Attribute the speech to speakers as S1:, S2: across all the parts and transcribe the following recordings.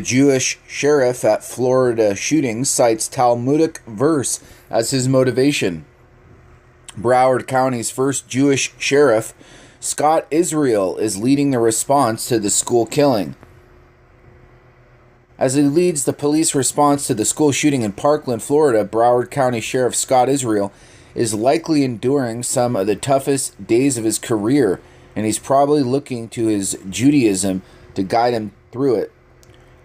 S1: Jewish sheriff at Florida shooting cites Talmudic verse as his motivation. Broward County's first Jewish sheriff, Scott Israel, is leading the response to the school killing. As he leads the police response to the school shooting in Parkland, Florida, Broward County Sheriff Scott Israel is likely enduring some of the toughest days of his career, and he's probably looking to his Judaism to guide him through it.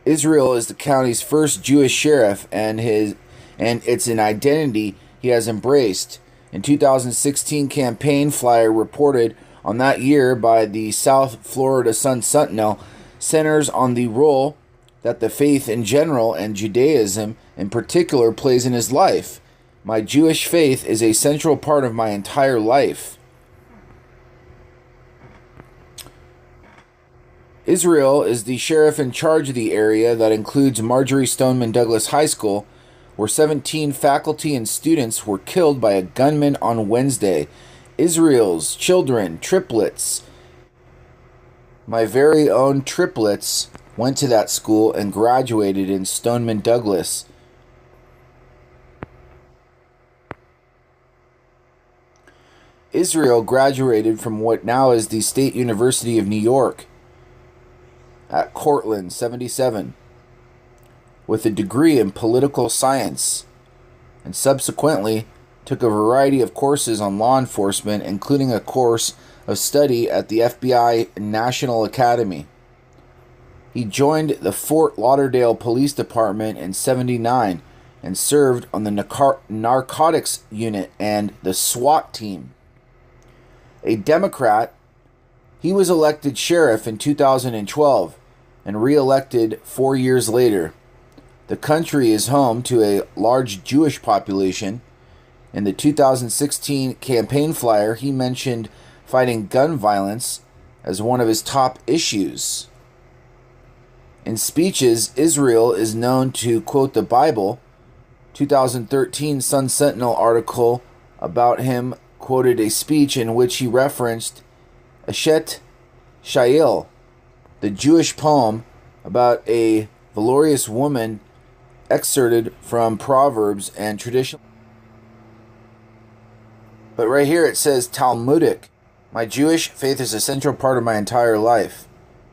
S1: Israel is the county's first Jewish sheriff, and it's an identity he has embraced. In 2016 campaign flyer reported on that year by the South Florida Sun-Sentinel centers on the role that the faith in general and Judaism in particular plays in his life. My Jewish faith is a central part of my entire life. Israel is the sheriff in charge of the area that includes Marjory Stoneman Douglas High School, where 17 faculty and students were killed by a gunman on Wednesday. Israel's children, triplets, my very own triplets, went to that school and graduated in Stoneman Douglas. Israel graduated from what now is the State University of New York at Cortland, 77, with a degree in political science, and subsequently took a variety of courses on law enforcement, including a course of study at the FBI National Academy. He joined the Fort Lauderdale Police Department in '79 and served on the narcotics unit and the SWAT team. A Democrat, he was elected sheriff in 2012 and re-elected 4 years later. The country is home to a large Jewish population. In the 2016 campaign flyer, he mentioned fighting gun violence as one of his top issues. In speeches, Israel is known to quote the Bible. 2013 Sun-Sentinel article about him quoted a speech in which he referenced Eshet Shail, the Jewish poem about a valorous woman excerpted from Proverbs and tradition. But right here it says Talmudic. My Jewish faith is a central part of my entire life.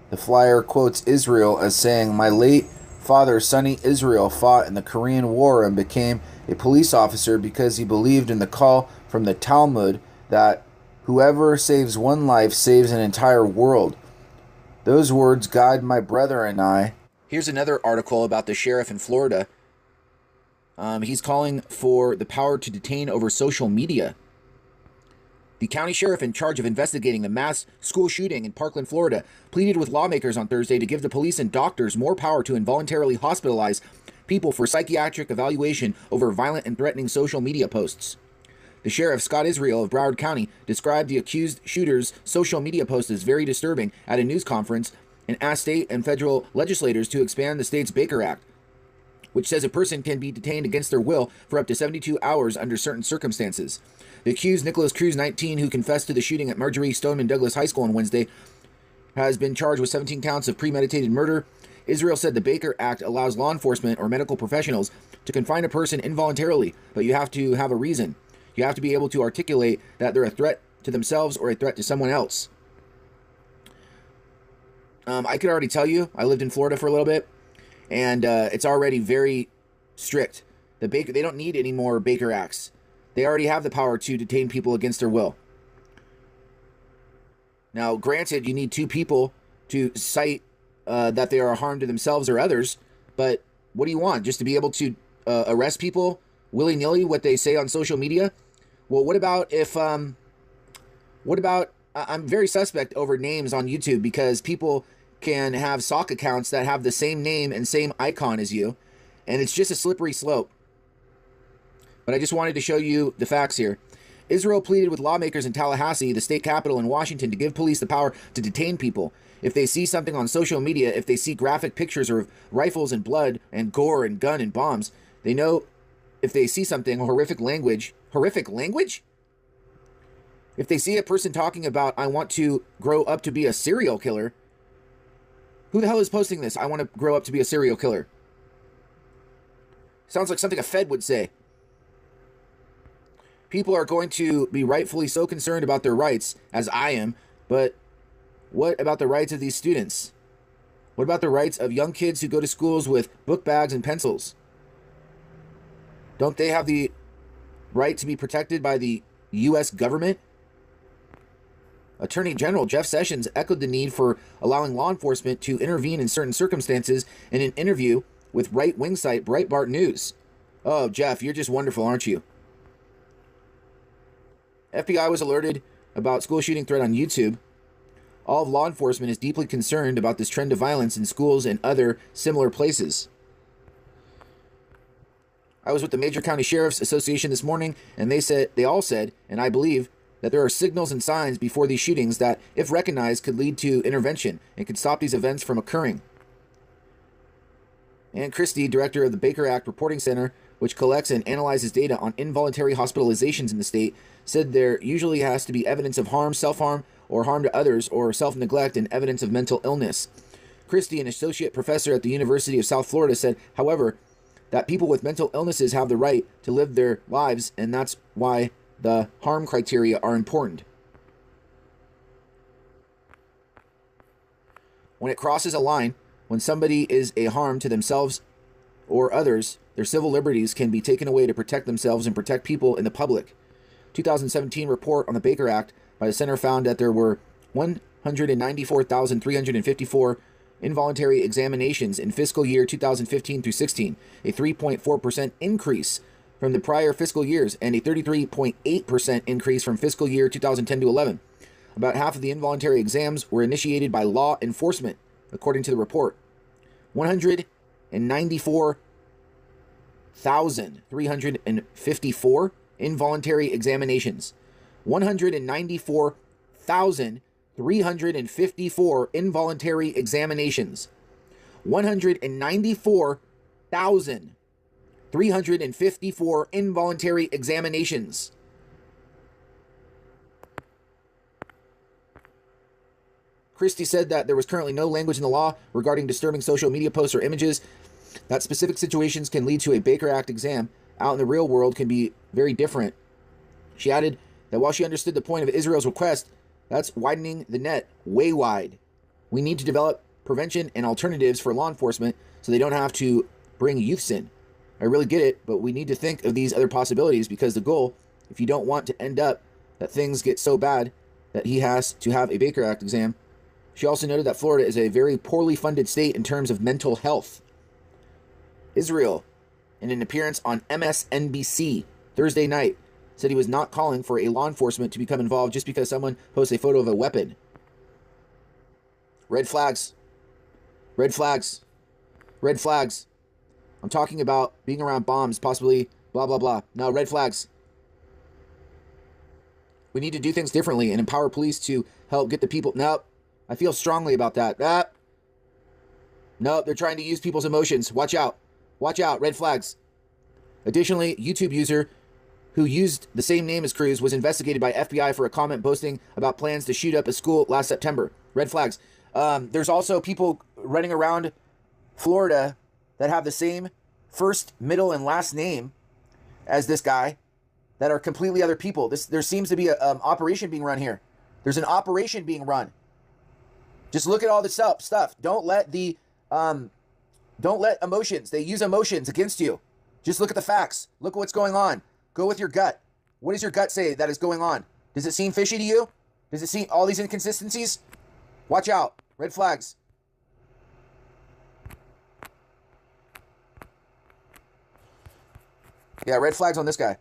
S1: The flyer quotes Israel as saying, my late father, Sonny Israel, fought in the Korean War and became a police officer because he believed in the call from the Talmud that whoever saves one life saves an entire world. Those words guide my brother and I. Here's another article about the sheriff in Florida. He's calling for the power to detain over social media. The county sheriff in charge of investigating the mass school shooting in Parkland, Florida, pleaded with lawmakers on Thursday to give the police and doctors more power to involuntarily hospitalize people for psychiatric evaluation over violent and threatening social media posts. The sheriff, Scott Israel of Broward County, described the accused shooter's social media post as very disturbing at a news conference and asked state and federal legislators to expand the state's Baker Act, which says a person can be detained against their will for up to 72 hours under certain circumstances. The accused, Nicholas Cruz, 19, who confessed to the shooting at Marjory Stoneman Douglas High School on Wednesday, has been charged with 17 counts of premeditated murder. Israel said the Baker Act allows law enforcement or medical professionals to confine a person involuntarily, but you have to have a reason. You have to be able to articulate that they're a threat to themselves or a threat to someone else. I could already tell you, I lived in Florida for a little bit, and it's already very strict. They don't need any more Baker Acts. They already have the power to detain people against their will. Now, granted, you need two people to cite that they are a harm to themselves or others, but what do you want? Just to be able to arrest people willy-nilly, what they say on social media? Well, what about if, I'm very suspect over names on YouTube because people can have sock accounts that have the same name and same icon as you, and it's just a slippery slope. But I just wanted to show you the facts here. Israel pleaded with lawmakers in Tallahassee, the state capital in Washington, to give police the power to detain people. If they see something on social media, if they see graphic pictures of rifles and blood and gore and gun and bombs, they know if they see something, horrific language? If they see a person talking about, I want to grow up to be a serial killer, Who the hell is posting this? I want to grow up to be a serial killer. Sounds like something a Fed would say. People are going to be rightfully so concerned about their rights, as I am, but what about the rights of these students? What about the rights of young kids who go to schools with book bags and pencils? Don't they have the right to be protected by the U.S. government? Attorney General Jeff Sessions echoed the need for allowing law enforcement to intervene in certain circumstances in an interview with right-wing site Breitbart News. Oh, Jeff, you're just wonderful, aren't you? FBI was alerted about school shooting threat on YouTube. All of law enforcement is deeply concerned about this trend of violence in schools and other similar places. I was with the Major County Sheriff's Association this morning, and they all said, and I believe, that there are signals and signs before these shootings that, if recognized, could lead to intervention and could stop these events from occurring. Ann Christie, director of the Baker Act Reporting Center, which collects and analyzes data on involuntary hospitalizations in the state, said there usually has to be evidence of harm, self-harm, or harm to others, or self-neglect, and evidence of mental illness. Christie, an associate professor at the University of South Florida, said, however, that people with mental illnesses have the right to live their lives, and that's why the harm criteria are important. When it crosses a line, when somebody is a harm to themselves or others, their civil liberties can be taken away to protect themselves and protect people in the public. 2017 report on the Baker Act by the center found that there were 194,354 involuntary examinations in fiscal year 2015 through 16, a 3.4% increase from the prior fiscal years and a 33.8% increase from fiscal year 2010 to 11. About half of the involuntary exams were initiated by law enforcement, according to the report. 194,354 involuntary examinations. 194,354 involuntary examinations. 194,354 involuntary examinations. Christie said that there was currently no language in the law regarding disturbing social media posts or images, that specific situations can lead to a Baker Act exam out in the real world can be very different. She added that while she understood the point of Israel's request, that's widening the net way wide. We need to develop prevention and alternatives for law enforcement so they don't have to bring youths in. I really get it, but we need to think of these other possibilities because the goal, if you don't want to end up that things get so bad that he has to have a Baker Act exam. She also noted that Florida is a very poorly funded state in terms of mental health. Israel, in an appearance on MSNBC Thursday night, said he was not calling for a law enforcement to become involved just because someone posts a photo of a weapon. Red flags. Red flags. Red flags. I'm talking about being around bombs, possibly blah, blah, blah. No, red flags. We need to do things differently and empower police to help get the people. Nope. I feel strongly about that. Nope, they're trying to use people's emotions. Watch out. Watch out. Red flags. Additionally, YouTube user who used the same name as Cruz was investigated by FBI for a comment boasting about plans to shoot up a school last September. Red flags. There's also people running around Florida that have the same first, middle, and last name as this guy that are completely other people. There seems to be an operation being run here. There's an operation being run. Just look at all this stuff. Don't let emotions. They use emotions against you. Just look at the facts. Look at what's going on. Go with your gut. What does your gut say that is going on? Does it seem fishy to you? Does it seem all these inconsistencies? Watch out. Red flags. Yeah, red flags on this guy.